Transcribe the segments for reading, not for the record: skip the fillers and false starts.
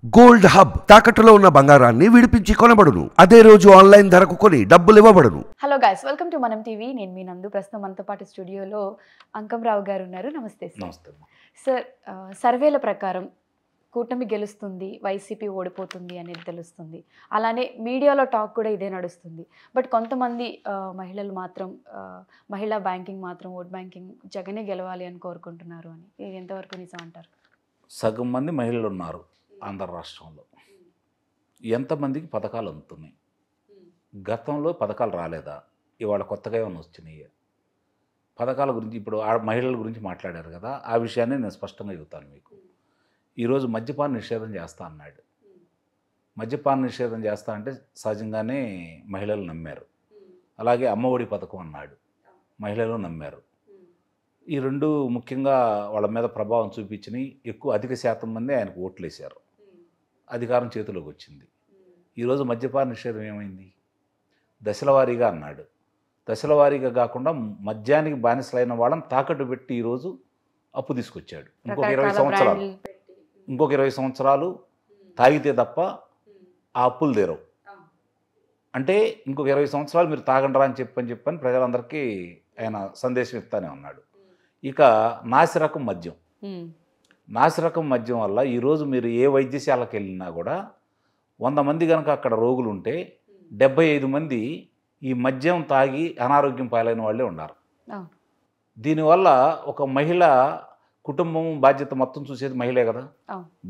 Gold hub తాకట్టులో ఉన్న బంగారాన్ని విడిపించి కొనబడును. అదే రోజు ఆన్లైన్ ధరకు కొని డబ్బులు ఇవ్వబడును. హలో గైస్, వెల్కమ్ టు మనం టీవీ. నేను మీ నందు. ప్రస్తుతం మనతో పాటు స్టూడియోలో అంకంరావు గారు ఉన్నారు. నమస్తే సార్. నమస్తే. సార్, సర్వేల ప్రకారం కూటమి గెలుస్తుంది, వైసీపీ ఓడిపోతుంది అనేది తెలుస్తుంది. అలానే మీడియాలో టాక్ కూడా ఇదే నడుస్తుంది. బట్ కొంతమంది మహిళలు మాత్రం మహిళా బ్యాంకింగ్ మాత్రం ఓట్ బ్యాంకింగ్ జగనే గెలవాలి అని కోరుకుంటున్నారు అని. ఇది ఎంతవరకు నిజం అంటారు? సగం మంది మహిళలు ఉన్నారు ఆంధ్ర రాష్ట్రంలో. ఎంతమందికి పథకాలు అందుతున్నాయి? గతంలో పథకాలు రాలేదా? ఇవాళ కొత్తగా ఏమైనా వచ్చినాయి? పథకాల గురించి ఇప్పుడు మహిళల గురించి మాట్లాడారు కదా, ఆ విషయాన్ని నేను స్పష్టంగా చెబుతాను మీకు. ఈరోజు మద్యపాన నిషేధం చేస్తా అన్నాడు. మద్యపాన నిషేధం చేస్తా అంటే సహజంగానే మహిళలు నమ్మారు. అలాగే అమ్మఒడి పథకం అన్నాడు, మహిళలు నమ్మారు. ఈ రెండు ముఖ్యంగా వాళ్ళ మీద ప్రభావం చూపించినాయి. అధిక శాతం మంది ఆయనకు ఓట్లు వేశారు. అధికారం చేతిలోకి వచ్చింది. ఈరోజు మద్యపాన నిషేధం ఏమైంది? దశల వారీగా అన్నాడు. దశల వారీగా కాకుండా మద్యానికి బానిసలైన వాళ్ళని తాకట్టు పెట్టి ఈరోజు అప్పు తీసుకొచ్చాడు. ఇంకొక 20 సంవత్సరాలు తాగితే తప్ప ఆ అప్పులు తీరవు. అంటే ఇంకొక 20 సంవత్సరాలు మీరు తాగండరా అని చెప్పని ప్రజలందరికీ ఆయన సందేశం ఇస్తానే ఉన్నాడు. ఇక నాసిరకం మద్యం. నాసిరకం మద్యం వల్ల ఈరోజు మీరు ఏ వైద్యశాలకు వెళ్ళినా కూడా 100 మంది కనుక అక్కడ రోగులు ఉంటే 75 మంది ఈ మద్యం తాగి అనారోగ్యం పాలైన వాళ్ళే ఉన్నారు. దీనివల్ల ఒక మహిళ కుటుంబం బాధ్యత మొత్తం చూసేది మహిళే కదా.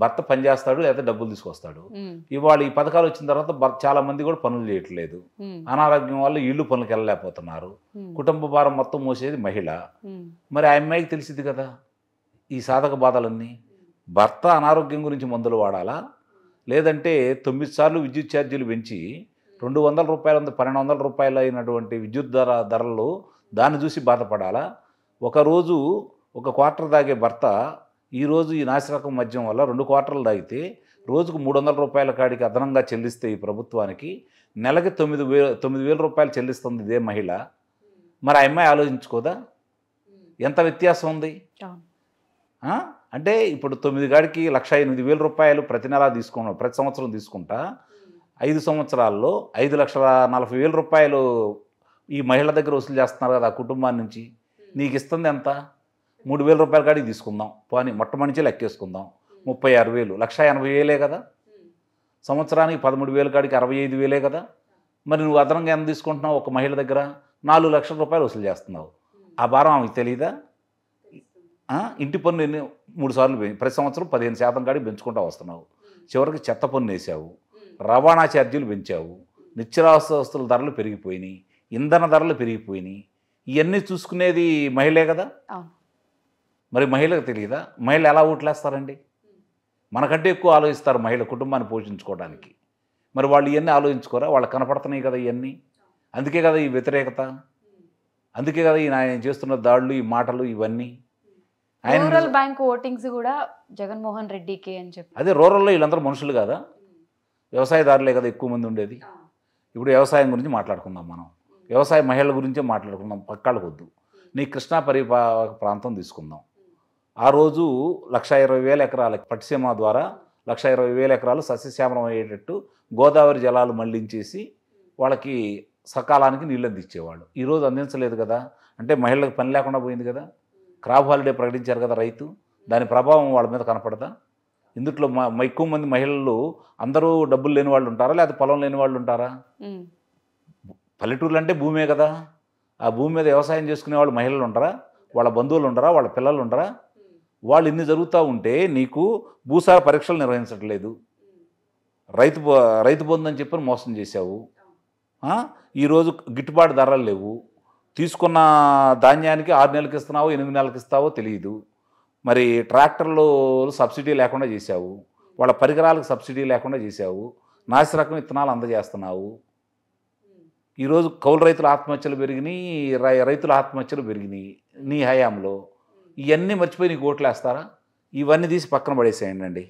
భర్త పనిచేస్తాడు లేదా డబ్బులు తీసుకొస్తాడు. ఇవాళ ఈ పథకాలు వచ్చిన తర్వాత చాలా మంది కూడా పనులు చేయట్లేదు. అనారోగ్యం వల్ల ఇల్లు పనులకు వెళ్ళలేకపోతున్నారు. కుటుంబ భారం మొత్తం మోసేది మహిళ. మరి ఆ అమ్మాయికి తెలిసింది కదా ఈ సాధక బాధలన్నీ. భర్త అనారోగ్యం గురించి మందులు వాడాలా, లేదంటే 9 సార్లు విద్యుత్ ఛార్జీలు పెంచి 200 రూపాయల 1200 రూపాయలు అయినటువంటి విద్యుత్ ధరలు దాన్ని చూసి బాధపడాలా? ఒకరోజు ఒక క్వార్టర్ తాగే భర్త ఈరోజు ఈ నాసిరకం మద్యం వల్ల 2 క్వార్టర్లు తాగితే రోజుకు 300 రూపాయల కాడికి అదనంగా చెల్లిస్తే ఈ ప్రభుత్వానికి నెలకి 9,000 రూపాయలు చెల్లిస్తుంది ఇదే మహిళ. మరి ఆ అమ్మాయి ఆలోచించుకోదా ఎంత వ్యత్యాసం ఉంది? అంటే ఇప్పుడు 9 కాడికి 1,08,000 రూపాయలు ప్రతి నెల ప్రతి సంవత్సరం తీసుకుంటా 5 సంవత్సరాల్లో 5,40,000 రూపాయలు ఈ మహిళ దగ్గర వసూలు చేస్తున్నారు కదా ఆ కుటుంబాన్ని నుంచి. నీకు ఇస్తుంది ఎంత? 3,000 రూపాయల కాడికి తీసుకుందాం పోనీ, మొట్టమొదటి లెక్కేసుకుందాం. 36,000, 1,80,000 కదా. సంవత్సరానికి 13,000 కాడికి 65,000 కదా. మరి నువ్వు అదనంగా ఎంత తీసుకుంటున్నావు? ఒక మహిళ దగ్గర 4 లక్షల రూపాయలు వసూలు చేస్తున్నావు. ఆ భారం ఆమెకు తెలియదా? ఇంటి పన్ను 3 సార్లు ప్రతి సంవత్సరం 15% కాడికి పెంచుకుంటూ వస్తున్నావు. చివరికి చెత్త పన్ను వేసావు, రవాణా ఛార్జీలు పెంచావు, నిత్యావసర వస్తువుల ధరలు పెరిగిపోయినాయి, ఇంధన ధరలు పెరిగిపోయినాయి. ఇవన్నీ చూసుకునేది మహిళే కదా. మరి మహిళకు తెలియదా? మహిళలు ఎలా ఓట్లేస్తారండి? మనకంటే ఎక్కువ ఆలోచిస్తారు మహిళ కుటుంబాన్ని పోషించుకోవడానికి. మరి వాళ్ళు ఇవన్నీ ఆలోచించుకోరా? వాళ్ళకి కనపడుతున్నాయి కదా ఇవన్నీ. అందుకే కదా ఈ వ్యతిరేకత, అందుకే కదా ఆయన చేస్తున్న దాడులు, ఈ మాటలు ఇవన్నీ. రూరల్ బ్యాంక్ ఓటింగ్స్ కూడా జగన్మోహన్ రెడ్డికి అని చెప్పి. అదే రూరల్లో వీళ్ళందరూ మనుషులు కదా, వ్యవసాయదారులే కదా ఎక్కువ మంది ఉండేది. ఇప్పుడు వ్యవసాయం గురించి మాట్లాడుకుందాం మనం. వ్యవసాయ మహిళల గురించే మాట్లాడుకుందాం, పక్కాళ్ళకు వద్దు. నీ కృష్ణా పరిపాలక ప్రాంతం తీసుకుందాం. ఆ రోజు 1,20,000 ఎకరాలకి పట్టిసీమ ద్వారా 1,20,000 ఎకరాలు సస్యశ్యామలం అయ్యేటట్టు గోదావరి జలాలు మళ్లించేసి వాళ్ళకి సకాలానికి నీళ్ళు అందించేవాళ్ళు. ఈరోజు అందించలేదు కదా. అంటే మహిళలకు పని లేకుండా పోయింది కదా. క్రాప్ హాలిడే ప్రకటించారు కదా రైతు, దాని ప్రభావం వాళ్ళ మీద కనపడదా? ఇందుట్లో ఎక్కువ మంది మహిళలు అందరూ డబ్బులు లేని వాళ్ళు ఉంటారా, లేకపోతే పొలం లేని వాళ్ళు ఉంటారా? పల్లెటూర్లు అంటే భూమే కదా. ఆ భూమి మీద వ్యవసాయం చేసుకునే వాళ్ళు మహిళలు ఉండరా? వాళ్ళ బంధువులు ఉండరా? వాళ్ళ పిల్లలు ఉండరా? వాళ్ళు ఇన్ని జరుగుతూ ఉంటే నీకు భూసార పరీక్షలు నిర్వహించట్లేదు. రైతు బంధు అని చెప్పని మోసం చేశావు. ఈరోజు గిట్టుబాటు ధరలు లేవు. తీసుకున్న ధాన్యానికి 6 నెలలకు ఇస్తున్నావో 8 నెలలకు ఇస్తావో తెలియదు. మరి ట్రాక్టర్లు సబ్సిడీ లేకుండా చేశావు, వాళ్ళ పరికరాలకు సబ్సిడీ లేకుండా చేశావు, నాసిరకం విత్తనాలు అందజేస్తున్నావు. ఈరోజు కౌలు రైతుల ఆత్మహత్యలు పెరిగినాయి, రైతుల ఆత్మహత్యలు పెరిగినాయి నీ హయాంలో. ఇవన్నీ మర్చిపోయి నీకు ఓట్లు వేస్తారా? ఇవన్నీ తీసి పక్కన పడేసేయండి.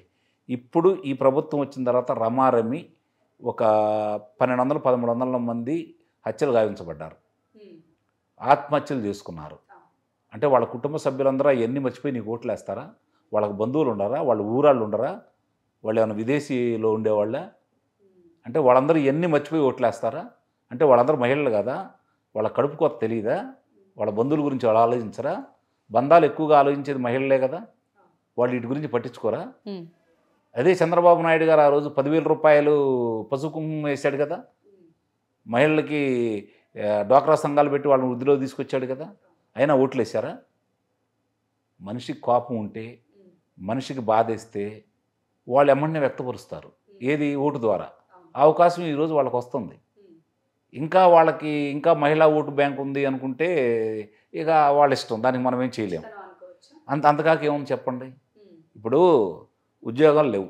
ఇప్పుడు ఈ ప్రభుత్వం వచ్చిన తర్వాత రమారమి ఒక 1,200-1,300 మంది హత్యలు గావించబడ్డారు, ఆత్మహత్యలు చేసుకున్నారు. అంటే వాళ్ళ కుటుంబ సభ్యులందరూ అవన్నీ మర్చిపోయి నీకు ఓట్లు వేస్తారా? వాళ్ళకి బంధువులు ఉండరా? వాళ్ళ ఊరాళ్ళు ఉండరా? వాళ్ళు ఏమైనా విదేశీలో ఉండేవాళ్ళ? అంటే వాళ్ళందరూ ఇవన్నీ మర్చిపోయి ఓట్లేస్తారా? అంటే వాళ్ళందరూ మహిళలు కదా, వాళ్ళ కడుపు కొత్త తెలియదా? వాళ్ళ బంధువుల గురించి వాళ్ళు ఆలోచించరా? బంధాలు ఎక్కువగా ఆలోచించేది మహిళలే కదా, వాళ్ళు వీటి గురించి పట్టించుకోరా? అదే చంద్రబాబు నాయుడు గారు ఆ రోజు 10,000 రూపాయలు పసుపు కుంకుమ వేశాడు కదా, మహిళలకి డ్వాక్రా సంఘాలు పెట్టి వాళ్ళని వృద్ధిలో తీసుకొచ్చాడు కదా, అయినా ఓట్లు వేశారా? మనిషికి కోపం ఉంటే, మనిషికి బాధేస్తే వాళ్ళు ఎమ్మడినే వ్యక్తపరుస్తారు. ఏది? ఓటు ద్వారా. ఆ అవకాశం ఈరోజు వాళ్ళకి వస్తుంది. ఇంకా వాళ్ళకి ఇంకా మహిళా ఓటు బ్యాంక్ ఉంది అనుకుంటే ఇక వాళ్ళ ఇష్టం, దానికి మనం ఏం చేయలేము. అంతకాక ఏముంది చెప్పండి. ఇప్పుడు ఉద్యోగాలు లేవు,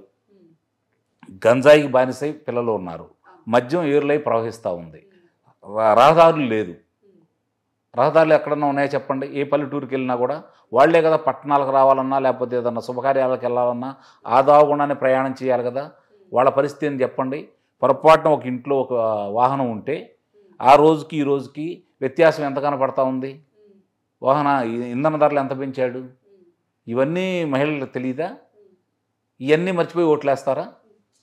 గంజాయికి బానిసై పిల్లలు ఉన్నారు, మద్యం ఏరులై ప్రవహిస్తూ ఉంది, రహదారులు లేదు. రహదారులు ఎక్కడన్నా ఉన్నాయో చెప్పండి? ఏ పల్లెటూరుకి వెళ్ళినా కూడా వాళ్లే కదా పట్టణాలకు రావాలన్నా లేకపోతే ఏదన్నా శుభకార్యాలకు వెళ్ళాలన్నా ఆదావకుండానే ప్రయాణం చేయాలి కదా. వాళ్ళ పరిస్థితి అని చెప్పండి. పొరపాటున ఒక ఇంట్లో ఒక వాహనం ఉంటే ఆ రోజుకి ఈ రోజుకి వ్యత్యాసం ఎంత కనపడతా ఉంది. వాహన ఇంధన ధరలు ఎంత పెంచాడు, ఇవన్నీ మహిళలకు తెలియదా? ఇవన్నీ మర్చిపోయి ఓట్లేస్తారా?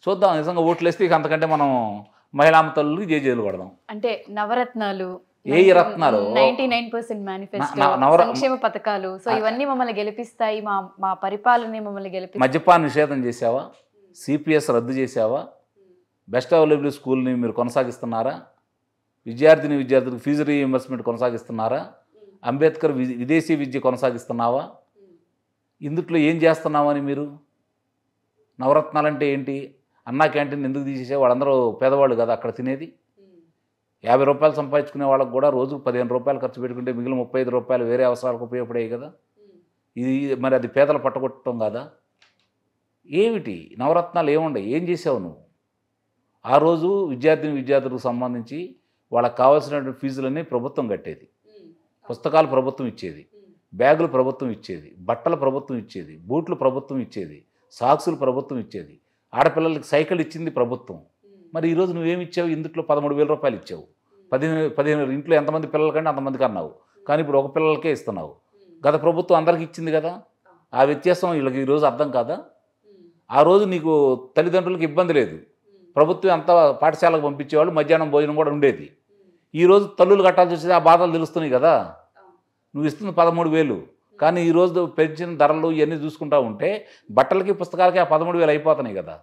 చూద్దాం. నిజంగా ఓట్లేస్తే ఇక అంతకంటే మనం మహిళామ తల్లులు జేజేలు పడదాం. అంటే నవరత్నాలు, ఏ రత్నాలు, 99% మేనిఫెస్టో, సంక్షేమ పథకాలు, సో ఇవన్నీ మమ్మల్ని గెలిపిస్తాయి, మా పరిపాలన మమ్మల్ని గెలిపిస్తాయి. మద్యపాన నిషేధం చేసావా? సిపిఎస్ రద్దు చేసావా? బెస్ట్ అవైలబుల్ స్కూల్ని మీరు కొనసాగిస్తున్నారా? విద్యార్థులకు ఫీజు రీఇంబర్స్మెంట్ కొనసాగిస్తున్నారా? అంబేద్కర్ విదేశీ విద్య కొనసాగిస్తున్నావా? ఇందుట్లో ఏం చేస్తున్నామని మీరు? నవరత్నాలంటే ఏంటి? అన్నా క్యాంటీన్ ఎందుకు తీసేసే? వాళ్ళందరూ పేదవాళ్ళు కదా అక్కడ తినేది. 50 రూపాయలు సంపాదించుకునే వాళ్ళకు కూడా రోజుకు 15 రూపాయలు ఖర్చు పెట్టుకుంటే మిగిలిన 35 రూపాయలు వేరే అవసరాలకు ఉపయోగపడేవి కదా. ఇది మరి అది పేదలు పట్టగొట్టడం కదా. ఏమిటి నవరత్నాలు? ఏముండవు. ఏం చేసావు నువ్వు? ఆ రోజు విద్యార్థులకు సంబంధించి వాళ్ళకి కావాల్సినటువంటి ఫీజులన్నీ ప్రభుత్వం కట్టేది, పుస్తకాలు ప్రభుత్వం ఇచ్చేది, బ్యాగులు ప్రభుత్వం ఇచ్చేది, బట్టలు ప్రభుత్వం ఇచ్చేది, బూట్లు ప్రభుత్వం ఇచ్చేది, సాక్సులు ప్రభుత్వం ఇచ్చేది, ఆడపిల్లలకి సైకిల్ ఇచ్చింది ప్రభుత్వం. మరి ఈరోజు నువ్వేమి ఇచ్చావు? ఇందుట్లో 13,000 రూపాయలు ఇచ్చావు. 15 ఇంట్లో ఎంతమంది పిల్లల కంటే అంతమందికి అన్నావు, కానీ ఇప్పుడు ఒక పిల్లలకే ఇస్తున్నావు. గత ప్రభుత్వం అందరికి ఇచ్చింది కదా. ఆ వ్యత్యాసం వీళ్ళకి ఈరోజు అర్థం కాదా? ఆ రోజు నీకు తల్లిదండ్రులకు ఇబ్బంది లేదు, ప్రభుత్వం అంతా పాఠశాలకు పంపించేవాళ్ళు, మధ్యాహ్నం భోజనం కూడా ఉండేది. ఈరోజు తల్లులు కట్టాల్సి వచ్చేది, ఆ బాధలు తెలుస్తున్నాయి కదా. నువ్వు ఇస్తుంది 13,000, కానీ ఈరోజు పెంచిన ధరలు ఇవన్నీ చూసుకుంటా ఉంటే బట్టలకి పుస్తకాలకి ఆ 13,000 అయిపోతున్నాయి కదా.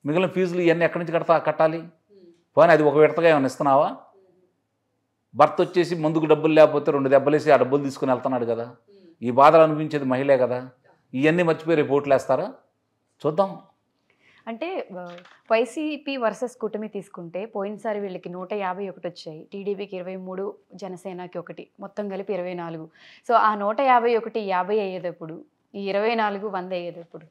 మిగిలిన ఫీజులు ఇవన్నీ ఎక్కడి నుంచి కట్టాలి? పోనీ అది ఒక విడతగా ఏమైనా ఇస్తున్నావా? భర్త వచ్చేసి ముందుకు డబ్బులు లేకపోతే 2 దెబ్బలేసి ఆ డబ్బులు తీసుకుని వెళ్తున్నాడు కదా. ఈ బాధలు అనిపించేది మహిళే కదా. ఇవన్నీ మర్చిపోయి రేపు ఓట్లు వేస్తారా? చూద్దాం. అంటే వైసీపీ వర్సెస్ కూటమి తీసుకుంటే పోయినసారి వీళ్ళకి 151 వచ్చాయి, టీడీపీకి 23, జనసేనకి 1, మొత్తం కలిపి 24. సో ఆ 151 50 అయ్యేటప్పుడు, ఈ 24 100 అయ్యేటప్పుడు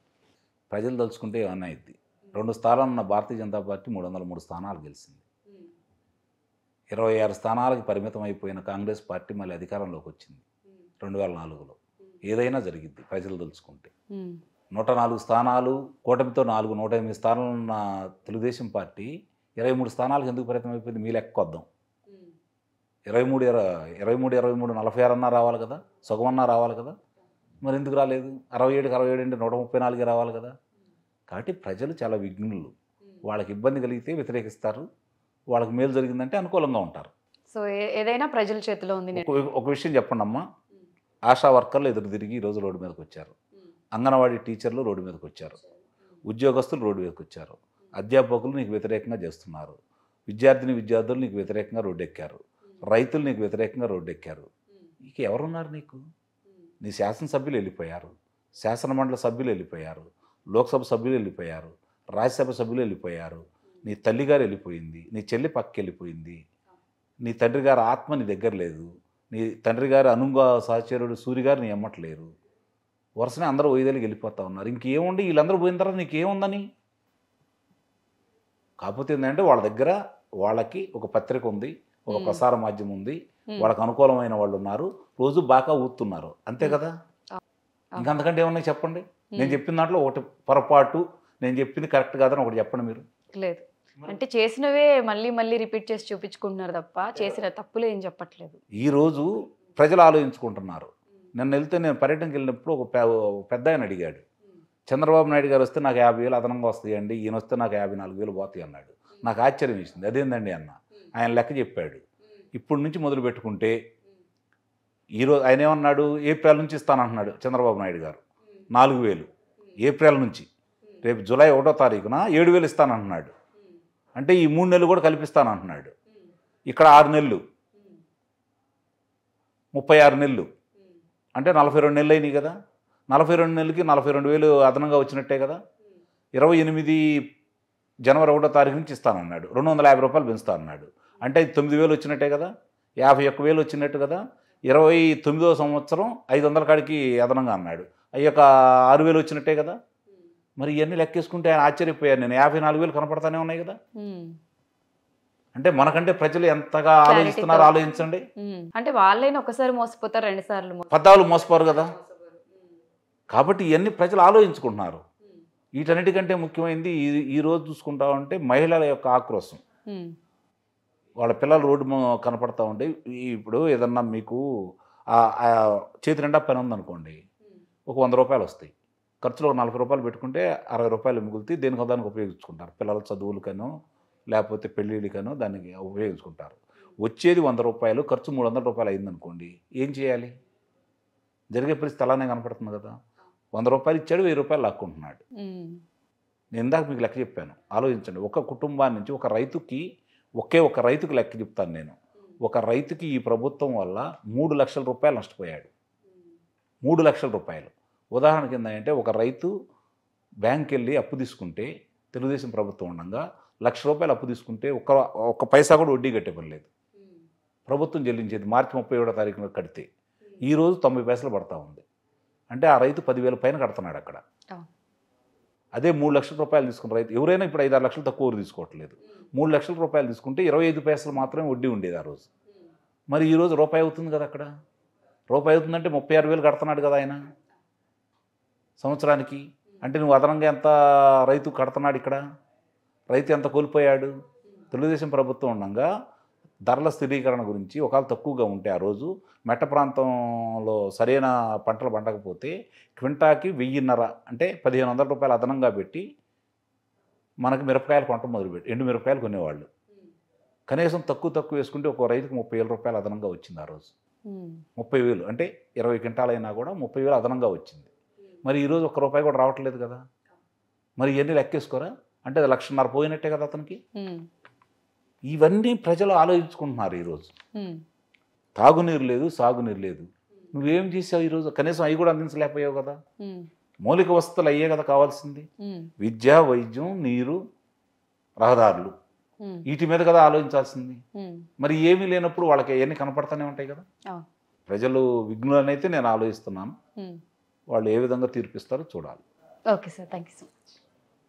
ప్రజలు తలుచుకుంటే ఏమన్నా అయింది. 2 స్థానాలు ఉన్న భారతీయ జనతా పార్టీ 303 స్థానాలు గెలిచింది. 26 స్థానాలకు పరిమితం అయిపోయిన కాంగ్రెస్ పార్టీ మళ్ళీ అధికారంలోకి వచ్చింది 2004లో. ఏదైనా జరిగింది ప్రజలు తలుచుకుంటే. 104 స్థానాలు, కూటమితో 4, 108 స్థానాలు ఉన్న తెలుగుదేశం పార్టీ 23 స్థానాలకు ఎందుకు పరిమితం అయిపోయింది? మీ లెక్క వద్దాం. 23 46 అన్నా రావాలి కదా, సగమన్నా రావాలి కదా. మరి ఎందుకు రాలేదు? 67కి 67 అంటే 134 రావాలి కదా. కాబట్టి ప్రజలు చాలా విఘ్నులు. వాళ్ళకి ఇబ్బంది కలిగితే వ్యతిరేకిస్తారు, వాళ్ళకి మేలు జరిగిందంటే అనుకూలంగా ఉంటారు. సో ఏదైనా ప్రజల చేతిలో ఉంది. ఒక విషయం చెప్పండి అమ్మా, ఆశా వర్కర్లు ఎదురు తిరిగి ఈరోజు రోడ్డు మీదకి వచ్చారు, అంగన్వాడీ టీచర్లు రోడ్డు మీదకి వచ్చారు, ఉద్యోగస్తులు రోడ్డు మీదకి వచ్చారు, అధ్యాపకులు నీకు వ్యతిరేకంగా చేస్తున్నారు, విద్యార్థులు నీకు వ్యతిరేకంగా రోడ్డు ఎక్కారు, రైతులు నీకు వ్యతిరేకంగా రోడ్డు ఎక్కారు. ఇక ఎవరున్నారు నీకు? నీ శాసనసభ్యులు వెళ్ళిపోయారు, శాసనమండలి సభ్యులు వెళ్ళిపోయారు, లోక్సభ సభ్యులు వెళ్ళిపోయారు, రాజ్యసభ సభ్యులు వెళ్ళిపోయారు, నీ తల్లిగారు వెళ్ళిపోయింది, నీ చెల్లి పక్కకి వెళ్ళిపోయింది, నీ తండ్రి గారు ఆత్మ నీ దగ్గర లేదు, నీ తండ్రి గారు అనుంగా సహచరుడు సూర్య గారు నీ ఎమ్మట్లేరు. వరుసనే అందరూ వైదలికి వెళ్ళిపోతూ ఉన్నారు. ఇంకేముండి వీళ్ళందరూ పోయిన తర్వాత నీకేముందని? కాకపోతే ఏంటంటే వాళ్ళ దగ్గర వాళ్ళకి ఒక పత్రిక ఉంది, ఒక ప్రసార మాధ్యమం ఉంది, వాళ్ళకి అనుకూలమైన వాళ్ళు ఉన్నారు, రోజు బాగా ఊతున్నారు, అంతే కదా. ఇంకంతకంటే ఏమన్నా చెప్పండి. నేను చెప్పిన దాంట్లో ఒకటి పొరపాటు, నేను చెప్పింది కరెక్ట్ కాదని ఒకటి చెప్పండి మీరు. లేదు అంటే చేసినవే మళ్ళీ మళ్ళీ రిపీట్ చేసి చూపించుకుంటున్నారు తప్ప చేసిన తప్పులు ఏం చెప్పట్లేదు. ఈరోజు ప్రజలు ఆలోచించుకుంటున్నారు. నేను పర్యటనకి వెళ్ళినప్పుడు ఒక పెద్ద ఆయన అడిగాడు, చంద్రబాబు నాయుడు గారు వస్తే నాకు 50,000 అదనంగా వస్తాయండి, ఈయన వస్తే నాకు 54,000 పోతాయి అన్నాడు. నాకు ఆశ్చర్యం వేసింది. అదేందండి అన్న. ఆయన లెక్క చెప్పాడు. ఇప్పటి నుంచి మొదలు పెట్టుకుంటే ఈరోజు ఆయన ఏమన్నాడు, ఏప్రిల్ నుంచి ఇస్తానంటున్నాడు చంద్రబాబు నాయుడు గారు 4,000 ఏప్రిల్ నుంచి. రేపు జూలై 1వ తారీఖున 7,000 ఇస్తానంటున్నాడు. అంటే ఈ 3 నెలలు కూడా కల్పిస్తానంటున్నాడు. ఇక్కడ 6 నెలలు 36 నెలలు అంటే 42 నెలలు అయినాయి కదా. 42 నెలలకి 42,000 అదనంగా వచ్చినట్టే కదా. 28 జనవరి 1వ తారీఖు నుంచి ఇస్తానన్నాడు. 250 రూపాయలు పెంచుతా అన్నాడు. అంటే 9,000 వచ్చినట్టే కదా. 51,000 వచ్చినట్టు కదా. 29వ సంవత్సరం 500 కాడికి అదనంగా అన్నాడు. అయ్యొక 6,000 వచ్చినట్టే కదా. మరి ఇవన్నీ లెక్కేసుకుంటే ఆయన ఆశ్చర్యపోయారు. నేను 54,000 కనపడతానే ఉన్నాయి కదా. అంటే మనకంటే ప్రజలు ఎంతగా ఆలోచిస్తున్నారో ఆలోచించండి. అంటే వాళ్ళైనా ఒకసారి మోసపోతారు, 2 సార్లు పద్దాలు మోసపోరు కదా. కాబట్టి ఇవన్నీ ప్రజలు ఆలోచించుకుంటున్నారు. వీటన్నిటికంటే ముఖ్యమైనది ఈరోజు చూసుకుంటా ఉంటే మహిళల యొక్క ఆక్రోశం. వాళ్ళ పిల్లలు రోడ్డు కనపడతా ఉంటే, ఇప్పుడు ఏదన్నా మీకు చేతి నిండా పని ఉందనుకోండి, ఒక 100 రూపాయలు వస్తాయి. ఖర్చులో 40 రూపాయలు పెట్టుకుంటే 60 రూపాయలు మిగులుతాయి. దేనికి దానికి ఉపయోగించుకుంటారు. పిల్లల చదువులకనో లేకపోతే పెళ్ళిళ్ళకనో దానికి ఉపయోగించుకుంటారు. వచ్చేది 100 రూపాయలు, ఖర్చు 300 రూపాయలు అయిందనుకోండి, ఏం చేయాలి? జరిగే పరిస్థితి అలానే కనపడుతుంది కదా. 100 రూపాయలు ఇచ్చాడు, 1000 రూపాయలు లాక్కుంటున్నాడు. నేను ఇందాక మీకు లెక్క చెప్పాను, ఆలోచించండి. ఒక కుటుంబాన్ని నుంచి ఒక రైతుకి లెక్క చెప్తాను నేను. ఒక రైతుకి ఈ ప్రభుత్వం వల్ల 3 లక్షల రూపాయలు నష్టపోయాడు. 3 లక్షల రూపాయలు. ఉదాహరణకి ఏంటంటే, ఒక రైతు బ్యాంక్కి వెళ్ళి అప్పు తీసుకుంటే, తెలుగుదేశం ప్రభుత్వం ఉండగా 1,00,000 రూపాయలు అప్పు తీసుకుంటే ఒక్క పైసా కూడా వడ్డీ కట్టే పని లేదు. ప్రభుత్వం చెల్లించేది మార్చి 31వ తారీఖున కడితే ఈరోజు 90 పైసలు పడతా ఉంది. అంటే ఆ రైతు 10,000 పైన కడుతున్నాడు అక్కడ. అదే 3 లక్షల రూపాయలు తీసుకున్న రైతు ఎవరైనా ఇప్పుడు 5-6 లక్షలు తక్కువ తీసుకోవట్లేదు. 3 లక్షల రూపాయలు తీసుకుంటే 25 పైసలు మాత్రమే వడ్డీ ఉండేది ఆ రోజు. మరి ఈరోజు రూపాయి అవుతుంది కదా. అక్కడ రూపాయి అవుతుందంటే 36,000 కడుతున్నాడు కదా ఆయన సంవత్సరానికి. అంటే నువ్వు అదనంగా ఎంత రైతు కడుతున్నాడు ఇక్కడ? రైతు ఎంత కోల్పోయాడు? తెలుగుదేశం ప్రభుత్వం ఉండగా ధరల స్థిరీకరణ గురించి ఒకవేళ తక్కువగా ఉంటే ఆ రోజు మెట్ట ప్రాంతంలో సరైన పంటలు పండకపోతే క్వింటాకి 1,500 అంటే 1,500 రూపాయలు అదనంగా పెట్టి మనకి మిరపకాయలు కొనటం మొదలుపెట్టి ఎండు మిరపకాయలు కొనేవాళ్ళు. కనీసం తక్కువ వేసుకుంటే ఒక రైతుకు 30,000 రూపాయలు అదనంగా వచ్చింది ఆ రోజు. 30,000 అంటే 20 క్వింటాలు అయినా కూడా 30,000 అదనంగా వచ్చింది. మరి ఈరోజు ₹1 కూడా రావట్లేదు కదా. మరి ఇవన్నీ లెక్కేసుకోరా? అంటే 1,50,000 పోయినట్టే కదా అతనికి. ఇవన్నీ ప్రజలు ఆలోచించుకుంటున్నారు ఈరోజు. తాగునీరు లేదు, సాగునీరు లేదు. నువ్వేం చేసావు ఈరోజు? కనీసం అవి కూడా అందించలేకపోయావు కదా. మౌలిక వసతులు అయ్యే కదా కావాల్సింది. విద్య, వైద్యం, నీరు, రహదారులు, వీటి మీద కదా ఆలోచించాల్సింది. మరి ఏమీ లేనప్పుడు వాళ్ళకి అవన్నీ కనపడతానే ఉంటాయి కదా. ప్రజలు విఘ్నులనైతే నేను ఆలోచిస్తున్నాను. వాళ్ళు ఏ విధంగా తీర్పిస్తారో చూడాలి. Okay sir, thank you so much.